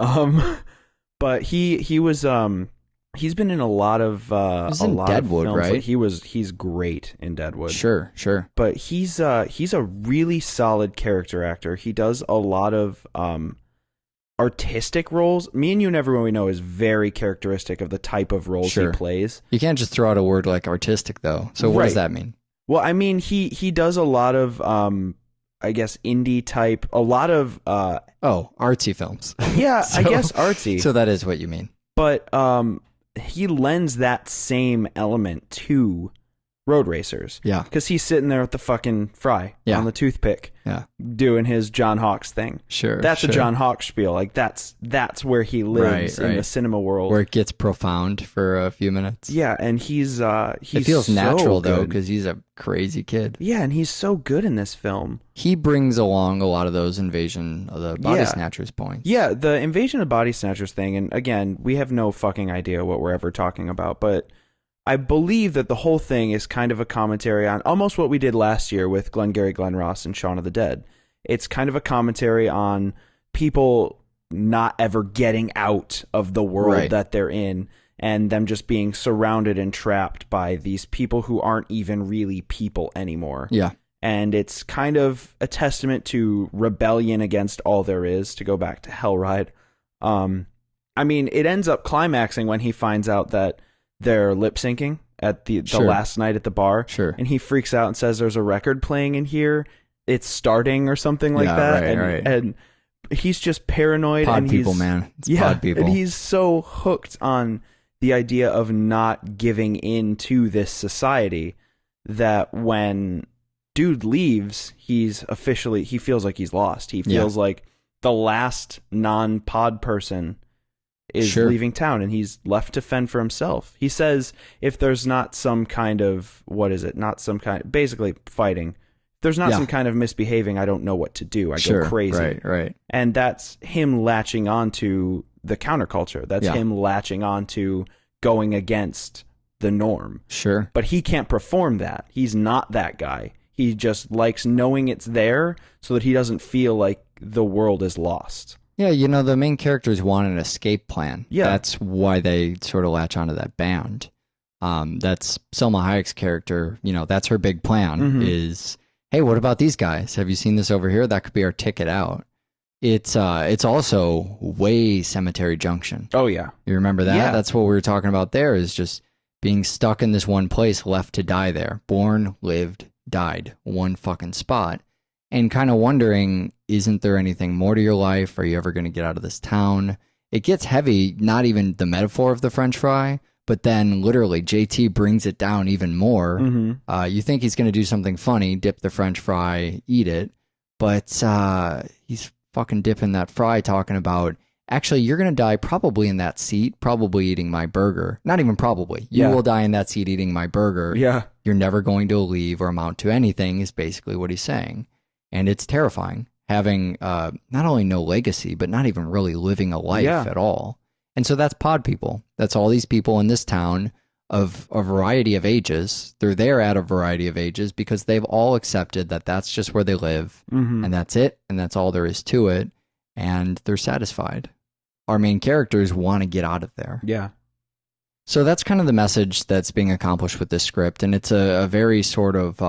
But he was he's been in a lot of Deadwood, of films. right? Like he's great in Deadwood. Sure. But he's a really solid character actor. He does a lot of artistic roles. Me and You and Everyone We Know is very characteristic of the type of roles he plays. You can't just throw out a word like artistic though. So what does that mean? Well, I mean he does a lot of I guess indie type, a lot of artsy films. Yeah, I guess artsy. So that is what you mean. But he lends that same element to Roadracers. Yeah. Because he's sitting there with the fucking fry on the toothpick. Yeah. Doing his John Hawkes thing. Sure. That's a John Hawkes spiel. Like that's where he lives in the cinema world. Where it gets profound for a few minutes. Yeah, and he's it feels natural good. though, because he's a crazy kid. Yeah, and he's so good in this film. He brings along a lot of those Invasion of the Body Snatchers points. Yeah, the Invasion of Body Snatchers thing, and again, we have no fucking idea what we're ever talking about, but I believe that the whole thing is kind of a commentary on almost what we did last year with Glengarry Glen Ross and Shaun of the Dead. It's kind of a commentary on people not ever getting out of the world that they're in, and them just being surrounded and trapped by these people who aren't even really people anymore. Yeah. And it's kind of a testament to rebellion against all there is, to go back to Hellride. I mean, it ends up climaxing when he finds out that they're lip syncing at the last night at the bar. Sure. And he freaks out and says, there's a record playing in here. It's starting or something like that. And he's just paranoid. Pod and people, he's, man. It's pod people. And he's so hooked on the idea of not giving in to this society that when dude leaves, he feels like he's lost. He feels like the last non-pod person is leaving town, and he's left to fend for himself. He says, if there's not some kind of, basically fighting, if there's not some kind of misbehaving, I don't know what to do. I go crazy. Right. And that's him latching onto the counterculture. That's him latching onto going against the norm. Sure. But he can't perform that. He's not that guy. He just likes knowing it's there so that he doesn't feel like the world is lost. Yeah, the main characters want an escape plan. Yeah. That's why they sort of latch onto that band. That's Selma Hayek's character, that's her big plan is, hey, what about these guys? Have you seen this over here? That could be our ticket out. It's also way Cemetery Junction. Oh, yeah. You remember that? Yeah. That's what we were talking about there, is just being stuck in this one place, left to die there. Born, lived, died. One fucking spot. And kind of wondering, isn't there anything more to your life? Are you ever going to get out of this town? It gets heavy, not even the metaphor of the French fry, but then literally JT brings it down even more. You think he's going to do something funny, dip the French fry, eat it, but he's fucking dipping that fry, talking about, actually, you're going to die probably in that seat, probably eating my burger. Not even probably. You will die in that seat eating my burger. Yeah. You're never going to leave or amount to anything, is basically what he's saying. And it's terrifying, having not only no legacy, but not even really living a life at all. And so that's pod people. That's all these people in this town of a variety of ages. They're there at a variety of ages because they've all accepted that that's just where they live, and that's it, and that's all there is to it, and they're satisfied. Our main characters want to get out of there. Yeah. So that's kind of the message that's being accomplished with this script, and it's a very sort of...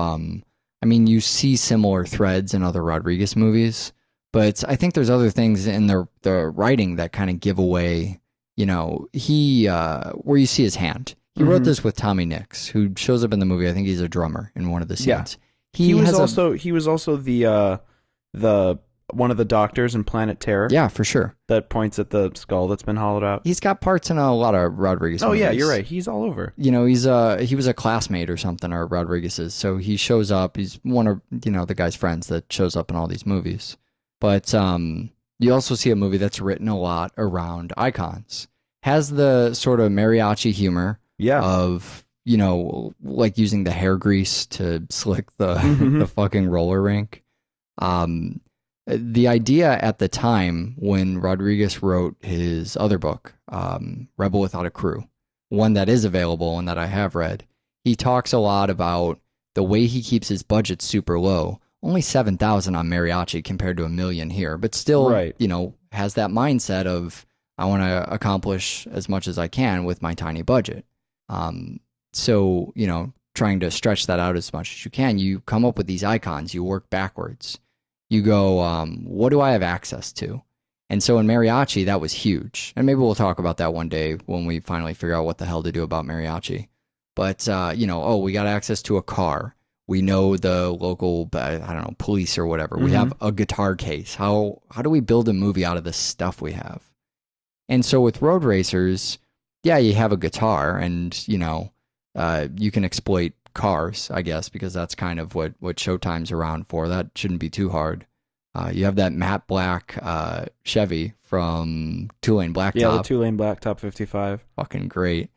you see similar threads in other Rodriguez movies, but I think there's other things in the writing that kind of give away, where you see his hand. He wrote this with Tommy Nix, who shows up in the movie. I think he's a drummer in one of the scenes. Yeah. He was also the one of the doctors in Planet Terror. Yeah, for sure. That points at the skull that's been hollowed out. He's got parts in a lot of Rodriguez movies. Oh, yeah, you're right. He's all over. He was a classmate or something, or Rodriguez's. So he shows up. He's one of, the guy's friends that shows up in all these movies. But you also see a movie that's written a lot around icons. Has the sort of mariachi humor of, like using the hair grease to slick the, the fucking roller rink. The idea at the time when Rodriguez wrote his other book, Rebel Without a Crew, one that is available and that I have read, he talks a lot about the way he keeps his budget super low. Only $7,000 on mariachi compared to $1 million here, but still, has that mindset of, I want to accomplish as much as I can with my tiny budget. So, trying to stretch that out as much as you can, you come up with these icons, you work backwards. You go, what do I have access to? And so in mariachi, that was huge. And maybe we'll talk about that one day when we finally figure out what the hell to do about mariachi. But, we got access to a car. We know the local, police or whatever. We have a guitar case. How do we build a movie out of the stuff we have? And so with Roadracers, you have a guitar and, you can exploit cars, I guess, because that's kind of what Showtime's around for. That shouldn't be too hard. You have that matte black Chevy from Two-Lane Blacktop. Yeah, the Two-Lane Blacktop 55. Fucking great.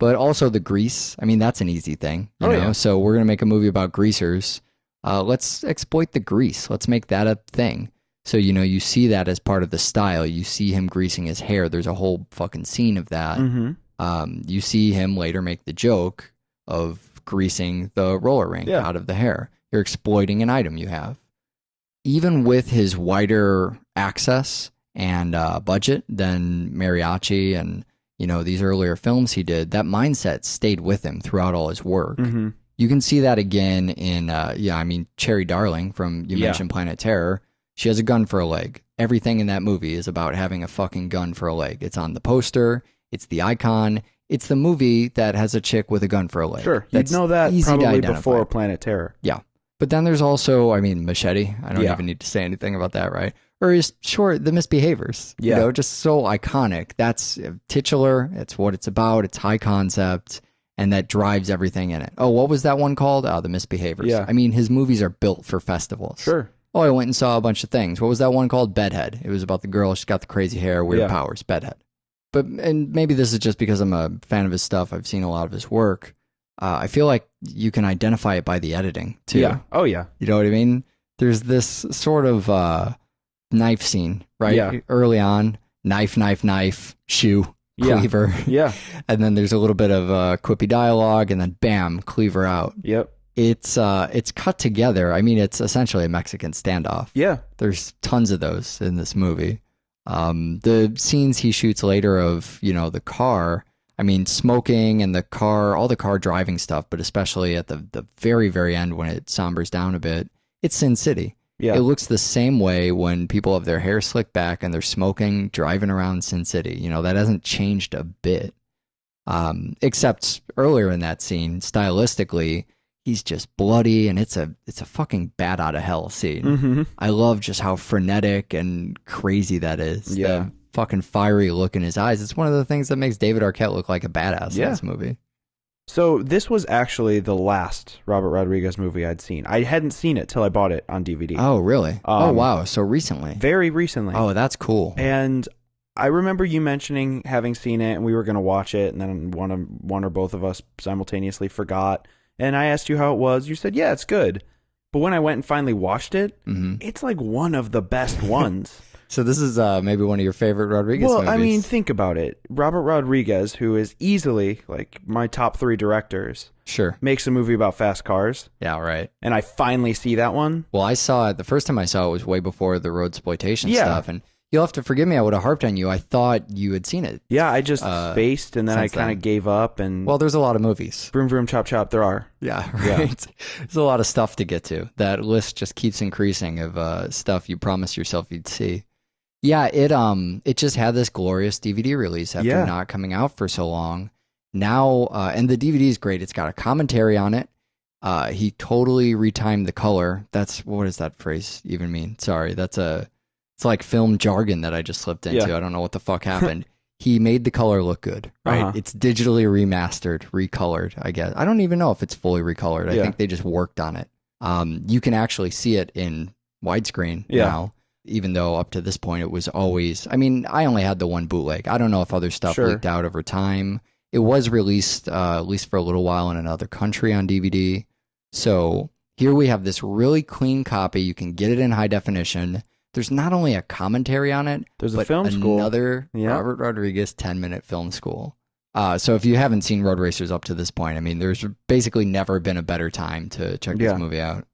But also the grease. That's an easy thing. You know? Yeah. So we're going to make a movie about greasers. Let's exploit the grease. Let's make that a thing. So, you see that as part of the style. You see him greasing his hair. There's a whole fucking scene of that. You see him later make the joke of greasing the roller rink out of the hair. You're exploiting an item you have. Even with his wider access and budget than Mariachi and, these earlier films he did. That mindset stayed with him throughout all his work. Mm-hmm. You can see that again in, Cherry Darling from, you mentioned Planet Terror. She has a gun for a leg. Everything in that movie is about having a fucking gun for a leg. It's on the poster. It's the icon. It's the movie that has a chick with a gun for a leg. Sure. You'd know that probably before Planet Terror. Yeah. But then there's also, Machete. I don't even need to say anything about that, right? Or is short, The Misbehaviors. Yeah. Just so iconic. That's titular. It's what it's about. It's high concept. And that drives everything in it. Oh, what was that one called? The Misbehaviors. Yeah. His movies are built for festivals. Sure. Oh, I went and saw a bunch of things. What was that one called? Bedhead. It was about the girl. She's got the crazy hair, weird powers. Bedhead. And maybe this is just because I'm a fan of his stuff. I've seen a lot of his work. I feel like you can identify it by the editing, too. Yeah. Oh, yeah. You know what I mean? There's this sort of knife scene, right? Yeah. Early on, knife, shoe, cleaver. Yeah. And then there's a little bit of quippy dialogue, and then bam, cleaver out. Yep. It's cut together. It's essentially a Mexican standoff. Yeah. There's tons of those in this movie. The scenes he shoots later of, the car, smoking and the car, all the car driving stuff, but especially at the very, very end when it sombers down a bit, it's Sin City. Yeah. It looks the same way when people have their hair slicked back and they're smoking, driving around Sin City. That hasn't changed a bit. Except earlier in that scene, stylistically, he's just bloody, and it's a fucking bat out of hell scene. Mm-hmm. I love just how frenetic and crazy that is. Yeah. The fucking fiery look in his eyes. It's one of the things that makes David Arquette look like a badass in this movie. So this was actually the last Robert Rodriguez movie I'd seen. I hadn't seen it till I bought it on DVD. Oh, really? Oh, wow. So recently. Very recently. Oh, that's cool. And I remember you mentioning having seen it, and we were going to watch it, and then one or both of us simultaneously forgot. And I asked you how it was. You said, yeah, it's good. But when I went and finally watched it, it's like one of the best ones. So this is maybe one of your favorite Rodriguez movies. Well, think about it. Robert Rodriguez, who is easily like my top 3 directors, makes a movie about fast cars. Yeah, right. And I finally see that one. Well, I saw it, the first time I saw it was way before the roadsploitation stuff. And you'll have to forgive me, I would have harped on you. I thought you had seen it. Yeah, I just spaced, and then I kind of gave up. And well, there's a lot of movies. Vroom, vroom, chop, chop, there are. Yeah, right. There's a lot of stuff to get to. That list just keeps increasing of stuff you promised yourself you'd see. Yeah, it just had this glorious DVD release after not coming out for so long. Now, and the DVD is great. It's got a commentary on it. He totally retimed the color. What does that phrase even mean? Sorry, it's like film jargon that I just slipped into. I don't know what the fuck happened. He made the color look good, right? It's digitally remastered, recolored, I guess. I don't even know if it's fully recolored. I think they just worked on it. You can actually see it in widescreen now. Even though up to this point it was always, I only had the one bootleg. I don't know if other stuff leaked out over time. It was released, at least for a little while, in another country on DVD. So here we have this really clean copy. You can get it in high definition. There's not only a commentary on it, there's but a film school. Another Robert Rodriguez 10-minute film school. So if you haven't seen Roadracers up to this point, there's basically never been a better time to check this movie out.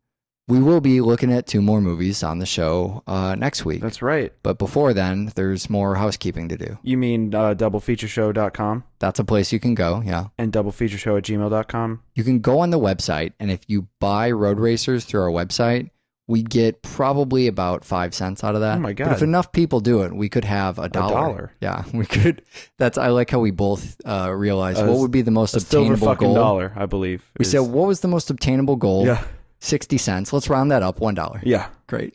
We will be looking at 2 more movies on the show next week. That's right. But before then, there's more housekeeping to do. You mean doublefeatureshow.com? That's a place you can go, yeah. And doublefeatureshow@gmail.com? You can go on the website, and if you buy Roadracers through our website, we get probably about 5 cents out of that. Oh my God. But if enough people do it, we could have $1. $1? Yeah, we could. I like how we both realized what would be the most obtainable silver fucking goal. dollar, I believe. We said, what was the most obtainable goal? Yeah. 60 cents. Let's round that up. $1. Yeah. Great.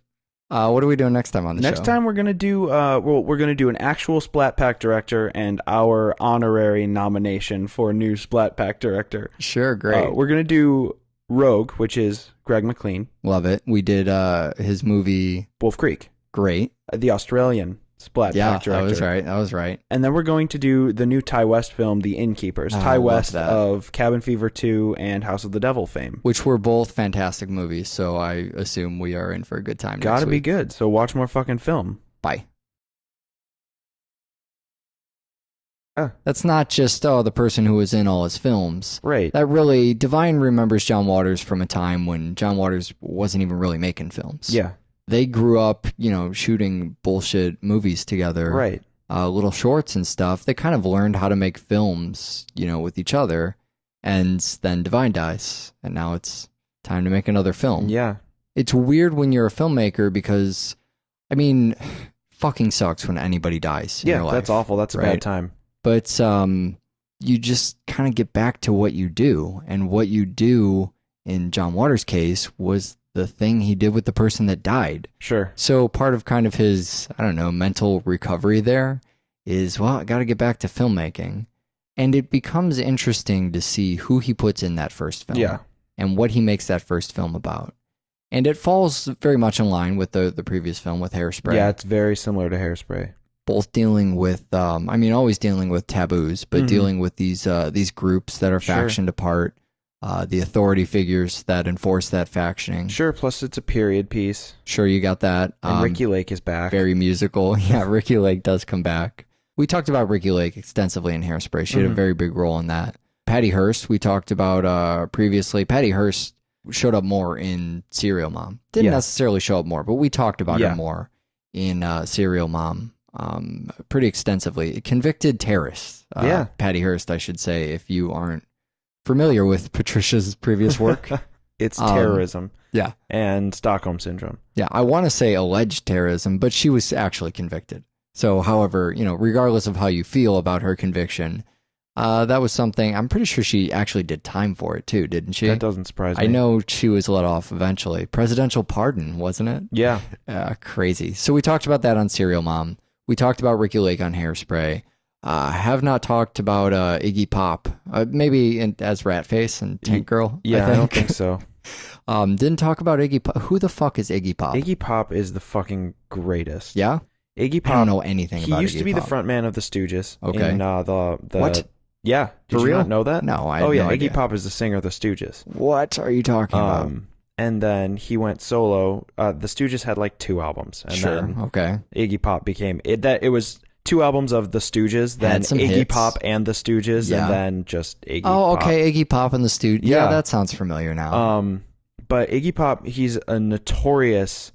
What are we doing next time on the show? Next time we're gonna do we're gonna do an actual Splat Pack director and our honorary nomination for new Splat Pack director. Sure, great. We're gonna do Rogue, which is Greg McLean. Love it. We did his movie Wolf Creek. Great. The Australian Splat Pack director. That was right. And then we're going to do the new Ty West film, The Innkeepers. Ty West of Cabin Fever 2 and House of the Devil fame. Which were both fantastic movies, so I assume we are in for a good time Gotta next week. be good, so watch more fucking film. Bye. That's not just, the person who was in all his films. Right. That really, Divine remembers John Waters from a time when John Waters wasn't even really making films. Yeah. they grew up, shooting bullshit movies together. Right. Little shorts and stuff. They kind of learned how to make films, with each other. And then Divine dies. And now it's time to make another film. Yeah. It's weird when you're a filmmaker because, I mean, fucking sucks when anybody dies in your life. That's awful. That's a bad time. But you just kind of get back to what you do. And what you do in John Waters' case was the thing he did with the person that died. Sure. So part of kind of his, I don't know, mental recovery there is, well, I got to get back to filmmaking. And it becomes interesting to see who he puts in that first film. Yeah. And what he makes that first film about. And it falls very much in line with the previous film with Hairspray. Yeah, it's very similar to Hairspray. Both dealing with, always dealing with taboos, but dealing with these groups that are factioned apart, the authority figures that enforce that factioning. Sure, plus it's a period piece. Sure, you got that. And Ricky Lake is back. Very musical. Yeah, Ricky Lake does come back. We talked about Ricky Lake extensively in Hairspray. She had a very big role in that. Patty Hearst, we talked about previously. Patty Hearst showed up more in Serial Mom. Didn't necessarily show up more, but we talked about her more in Serial Mom pretty extensively. Convicted terrorist. Patty Hearst, I should say, if you aren't familiar with Patricia's previous work. It's terrorism. Yeah. And Stockholm Syndrome. Yeah, I want to say alleged terrorism, but she was actually convicted. So, however, regardless of how you feel about her conviction, that was something, I'm pretty sure she actually did time for it too, didn't she? That doesn't surprise me. I know she was let off eventually. Presidential pardon, wasn't it? Yeah. Crazy. So we talked about that on Serial Mom. We talked about Ricky Lake on Hairspray. Have not talked about Iggy Pop. Maybe as Ratface and Tank Girl. Yeah, I don't think so. Didn't talk about Iggy Pop. Who the fuck is Iggy Pop? Iggy Pop is the fucking greatest. Yeah? Iggy Pop. I don't know anything about Iggy Pop. He used to be the front man of the Stooges. Okay. In, the What? Yeah. Did For you real? not know that? No, I had Oh, yeah. no idea. Iggy Pop is the singer of the Stooges. What are you talking about? And then he went solo. The Stooges had like 2 albums. And then Okay. Iggy Pop became... It was 2 albums of the Stooges, then some Iggy hits. Pop and the Stooges, Yeah. and then just Iggy Oh, Pop. okay. Iggy Pop and the Stooges. Yeah, Yeah. that sounds familiar now. But Iggy Pop, he's a notorious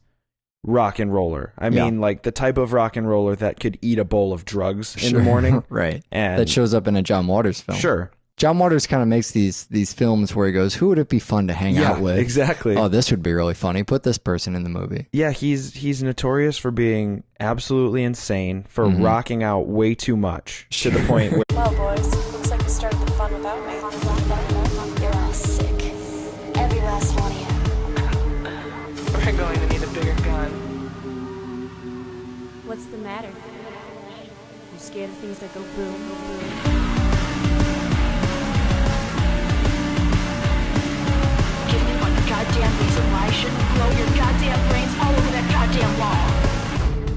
rock and roller. I mean, like the type of rock and roller that could eat a bowl of drugs in the morning. Right. And That shows up in a John Waters film. Sure. John Waters kind of makes these films where he goes, who would it be fun to hang out with? Exactly. Oh, this would be really funny. Put this person in the movie. Yeah, he's notorious for being absolutely insane, for rocking out way too much to the point where Well, boys, looks like you started the fun without me. You're all sick. Every last one of you. We're going to need a bigger gun. What's the matter? You scared of things that go boom, boom, boom? Give me one goddamn reason why I shouldn't blow your goddamn brains all over that goddamn wall.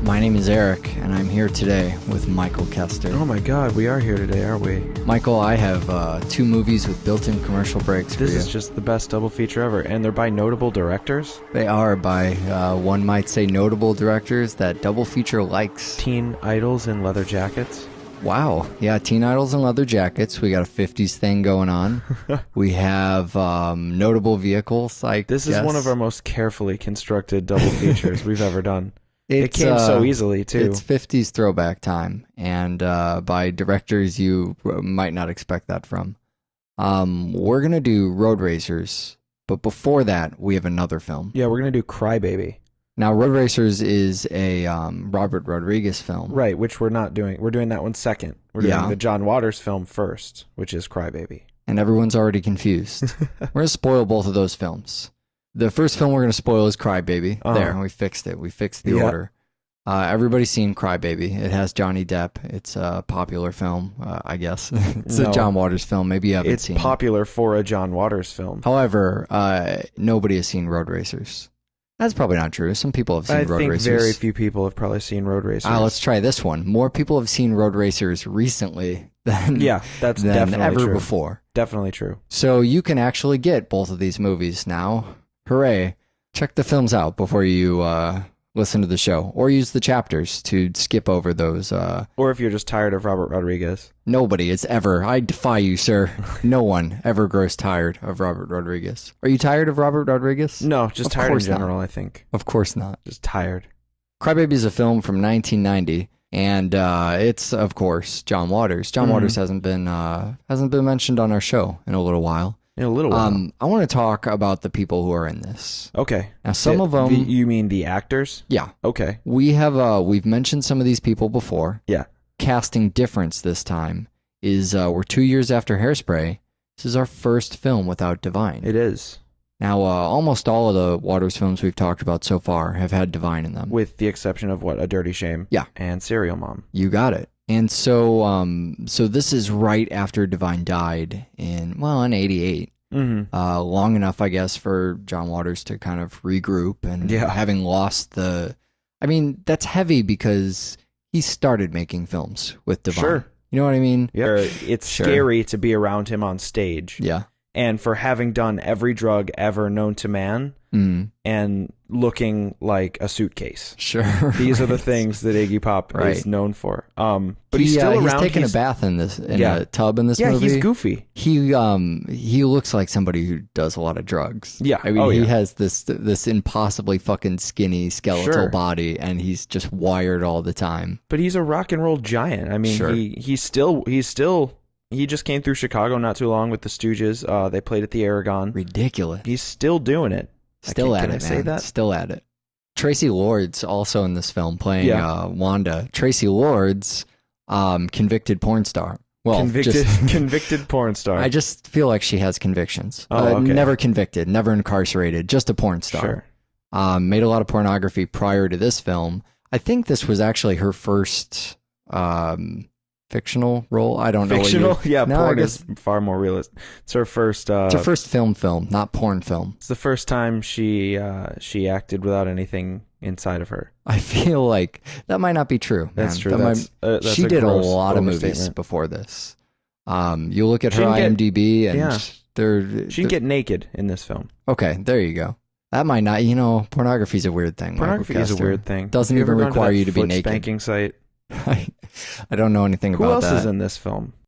My name is Eric, and I'm here today with Michael Kester. oh my god, we are here today, are we? Michael, I have 2 movies with built-in commercial breaks for This you. is just the best double feature ever, and they're by notable directors. They are by, one might say, notable directors that double feature likes. Teen idols in leather jackets. Wow. Yeah, teen idols and leather jackets. We got a 50s thing going on. We have notable vehicles. This is one of our most carefully constructed double features we've ever done. It came so easily, too. It's 50s throwback time, and by directors you might not expect that from. We're going to do Roadracers, but before that, we have another film. Yeah, we're going to do Crybaby. Now, Roadracers is a Robert Rodriguez film. Right, which we're not doing. We're doing that one second. We're doing the John Waters film first, which is Crybaby. And everyone's already confused. We're going to spoil both of those films. The first film we're going to spoil is Crybaby. There, we fixed it. We fixed the order. Everybody's seen Crybaby. It has Johnny Depp. It's a popular film, I guess. It's a John Waters film. Maybe you haven't seen it. It's popular for a John Waters film. However, nobody has seen Roadracers. That's probably not true. Some people have seen Roadracers. I think very few people have probably seen Roadracers. Let's try this one. More people have seen Roadracers recently than, that's than definitely ever true. before. Definitely true. So you can actually get both of these movies now. Hooray. Check the films out before you listen to the show or use the chapters to skip over those. Or if you're just tired of Robert Rodriguez. Nobody is ever, I defy you, sir. No one ever grows tired of Robert Rodriguez. Are you tired of Robert Rodriguez? No, just Of tired in course not. general, I think. Of course not. Just tired. Crybaby is a film from 1990, and it's, of course, John Waters. John Waters hasn't been mentioned on our show in a little while. In a little while. I want to talk about the people who are in this. Okay. Now, some of them... You mean the actors? Yeah. Okay. We've mentioned some of these people before. Yeah. Casting difference this time is we're 2 years after Hairspray. This is our first film without Divine. It is. Now, almost all of the Waters films we've talked about so far have had Divine in them. With the exception of what? A Dirty Shame? Yeah. And Serial Mom. You got it. And so this is right after Divine died in 88. Long enough, I guess, for John Waters to kind of regroup and having lost that's heavy because he started making films with Divine. Sure. You know what I mean? Yeah. It's scary to be around him on stage. Yeah. And for having done every drug ever known to man and looking like a suitcase. Sure. These are the things that Iggy Pop is known for. But he's still around. He's taking a bath in a tub in this movie. Yeah, he's goofy. He looks like somebody who does a lot of drugs. Yeah. I mean, he has this impossibly fucking skinny skeletal body, and he's just wired all the time. But he's a rock and roll giant. I mean, he just came through Chicago not too long with the Stooges. They played at the Aragon. Ridiculous. He's still doing it. Still at it, man. Still at it. Tracy Lord's also in this film playing Wanda. Tracy Lord's convicted porn star. Well, convicted porn star. I just feel like she has convictions. Okay. Never convicted, never incarcerated, just a porn star. Sure. Made a lot of pornography prior to this film. I think this was actually her first fictional role. I don't know. Fictional? Yeah, porn is far more realistic. It's her first... it's her first film, not porn film. It's the first time she acted without anything inside of her. I feel like that might not be true. Man. That's true. That's she did a lot of movies before this. You look at her IMDb and she can get naked in this film. Okay, there you go. That might not, pornography is a weird thing. Pornography is a weird thing. Doesn't even require you to be foot naked. Spanking site. I don't know anything about that. Who else is in this film?